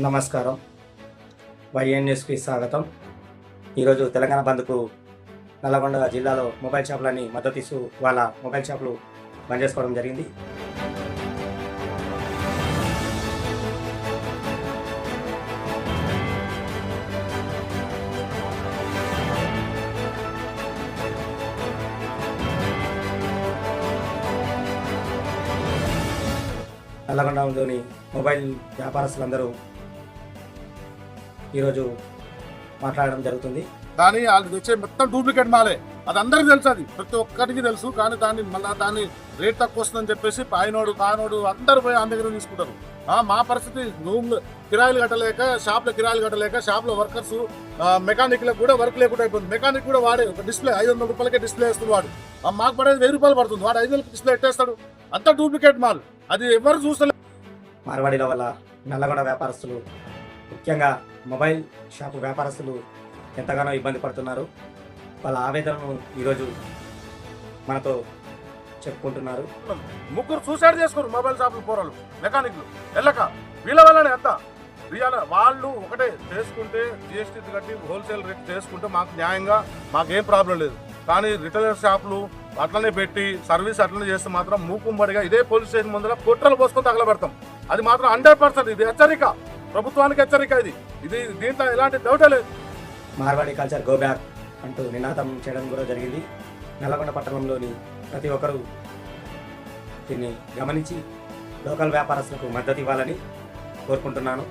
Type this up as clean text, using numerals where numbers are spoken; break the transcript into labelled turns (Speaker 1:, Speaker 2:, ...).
Speaker 1: నమస్కారం. వైఎన్ న్యూస్కి స్వాగతం. ఈరోజు తెలంగాణ బంద్కు నల్లగొండ జిల్లాలో మొబైల్ షాపులన్నీ మద్దతు ఇస్తూ వాళ్ళ మొబైల్ షాపులు బంద్ చేసుకోవడం జరిగింది. నల్లగొండలోని మొబైల్ వ్యాపారస్తులందరూ ఈరోజు మాట్లాడడం జరుగుతుంది.
Speaker 2: కానీ వాళ్ళు తెచ్చే మొత్తం డూప్లికేట్ మాలే, అది అందరికీ తెలుసు, అది ప్రతి ఒక్కరికి తెలుసు. కానీ దాన్ని రేట్ తక్కువ వస్తుందని చెప్పేసి పాయినోడు కానోడు అందరు పోయి ఆయన దగ్గర తీసుకుంటారు. మా పరిస్థితి రూమ్లు కిరాయిలు కట్టలేక, షాప్లో కిరాయిలు కట్టలేక, షాప్లో వర్కర్స్ మెకానిక్లకు కూడా వర్క్ లేకుండా అయిపోతుంది. మెకానిక్ కూడా వాడే ఒక డిస్ప్లే 500 రూపాయలకే డిస్ప్లే వేస్తుంది వాడు. మాకు పడేది 1000 రూపాయలు పడుతుంది, వాడు 500 డిస్ప్లే ఎట్టేస్తాడు. అంతా డూప్లికేట్ మాల్, అది ఎవరు చూస్తలేదు.
Speaker 1: మార్వాడీల వల్ల నల్లగొండ వ్యాపారస్తులు, ముఖ్యంగా మొబైల్ షాపు వ్యాపారస్తులు ఎంతగానో ఇబ్బంది పడుతున్నారు. వాళ్ళ ఆవేదనను ఈరోజు మనతో చెప్పుకుంటున్నారు.
Speaker 2: ముగ్గురు సూసైడ్ చేసుకోరు మొబైల్ షాపులు పోరాలు, మెకానిక్లు వెళ్ళక. వీళ్ళ వల్లనే అంతా వాళ్ళు ఒకటే చేసుకుంటే జిఎస్టీ కట్టి హోల్సేల్ రేట్ చేసుకుంటే మాకు న్యాయంగా మాకేం ప్రాబ్లం లేదు. కానీ రిటైలర్ షాపులు అట్లనే పెట్టి సర్వీస్ అట్లనే చేస్తే మాత్రం మూకుంబడిగా ఇదే పోలీస్ స్టేషన్ ముందర కుట్రలు పోసుకొని తగలబెడతాం. అది మాత్రం 100% ఇది హెచ్చరిక, ప్రభుత్వానికి హెచ్చరిక. ఇది దీంట్లో ఎలాంటి డౌటే లేదు.
Speaker 1: మార్వాడి కల్చర్ గో బ్యాక్ అంటూ నినాదం చేయడం కూడా జరిగింది. నల్లగొండ పట్టణంలోని ప్రతి ఒక్కరూ దీన్ని గమనించి లోకల్ వ్యాపారస్తులకు మద్దతు ఇవ్వాలని కోరుకుంటున్నాను.